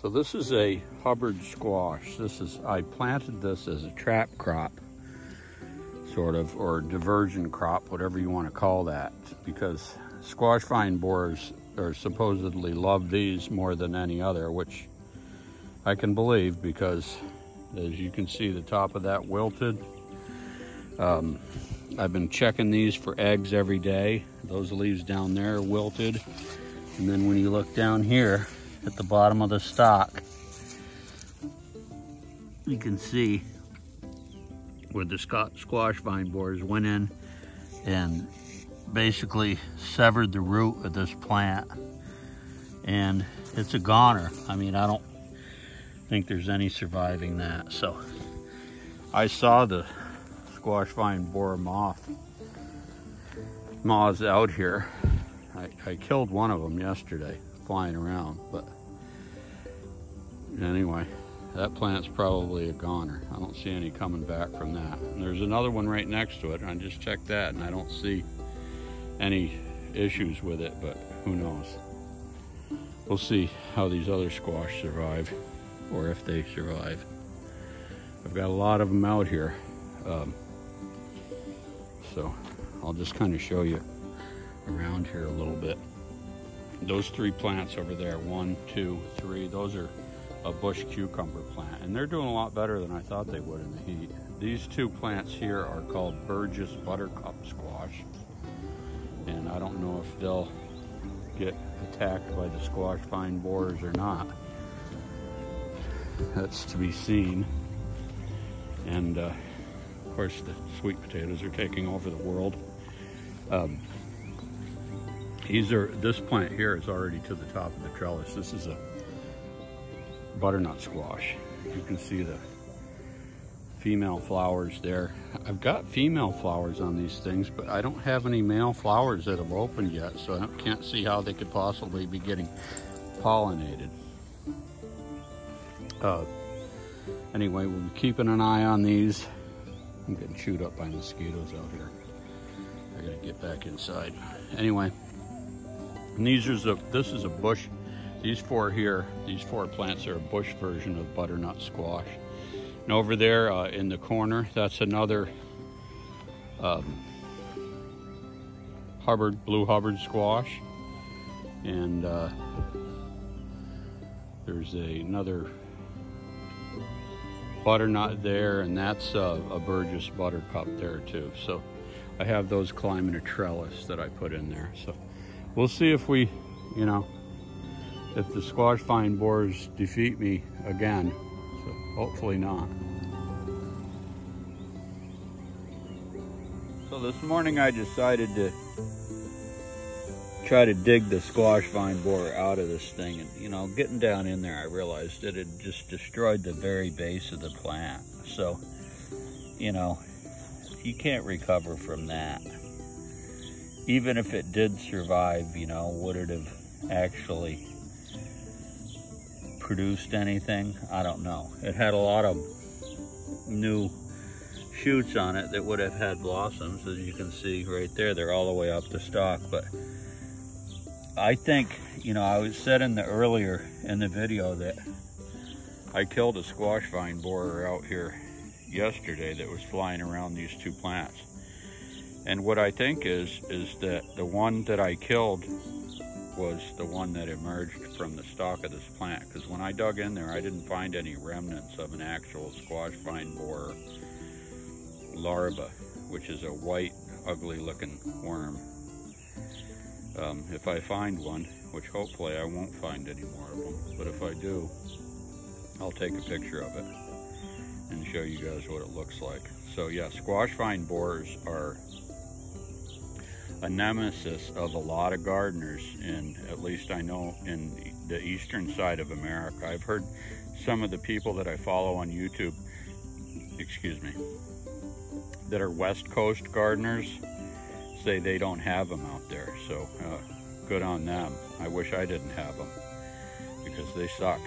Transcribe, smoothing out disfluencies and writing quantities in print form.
So this is a Hubbard squash. I planted this as a trap crop, sort of, or diversion crop, whatever you want to call that, because squash vine borers are supposedly love these more than any other, which I can believe, because as you can see, the top of that wilted. I've been checking these for eggs every day. Those leaves down there are wilted. And then when you look down here at the bottom of the stalk, you can see where the squash vine borers went in and basically severed the root of this plant. And it's a goner. I mean, I don't think there's any surviving that. So I saw the squash vine borer moths out here. I killed one of them yesterday flying around, but anyway, that plant's probably a goner. I don't see any coming back from that. And there's another one right next to it, and I just checked that, and I don't see any issues with it, but who knows. We'll see how these other squash survive, or if they survive. I've got a lot of them out here, so I'll just kind of show you around here a little bit. Those three plants over there, 1, 2, 3, those are a bush cucumber plant, and they're doing a lot better than I thought they would in the heat. These two plants here are called Burgess buttercup squash, and I don't know if they'll get attacked by the squash vine borers or not. That's to be seen. And of course the sweet potatoes are taking over the world. This plant here is already to the top of the trellis. This is a butternut squash. You can see the female flowers there. I've got female flowers on these things, but I don't have any male flowers that have opened yet, so I can't see how they could possibly be getting pollinated. Anyway, we'll be keeping an eye on these. I'm getting chewed up by mosquitoes out here. I gotta get back inside. Anyway, and this is a bush. These four plants are a bush version of butternut squash. And over there in the corner, that's another blue Hubbard squash. And there's another butternut there, and that's a Burgess buttercup there too. So I have those climbing a trellis that I put in there. So we'll see if we, if the squash vine borers defeat me again. So hopefully not. So this morning I decided to try to dig the squash vine borer out of this thing, and getting down in there, I realized that it just destroyed the very base of the plant. So you can't recover from that. Even if it did survive, would it have actually produced anything? I don't know. It had a lot of new shoots on it that would have had blossoms, as you can see right there. They're all the way up the stalk, but I think, I was said earlier in the video that I killed a squash vine borer out here yesterday that was flying around these two plants. And what I think is that the one that I killed was the one that emerged from the stalk of this plant, because when I dug in there, I didn't find any remnants of an actual squash vine borer larva, which is a white, ugly looking worm. If I find one, which hopefully I won't find any more of them, but if I do, I'll take a picture of it and show you guys what it looks like. So yeah, squash vine borers are a nemesis of a lot of gardeners, and at least I know in the eastern side of America. I've heard some of the people that I follow on YouTube, that are West Coast gardeners, say they don't have them out there. So good on them. I wish I didn't have them, because they suck.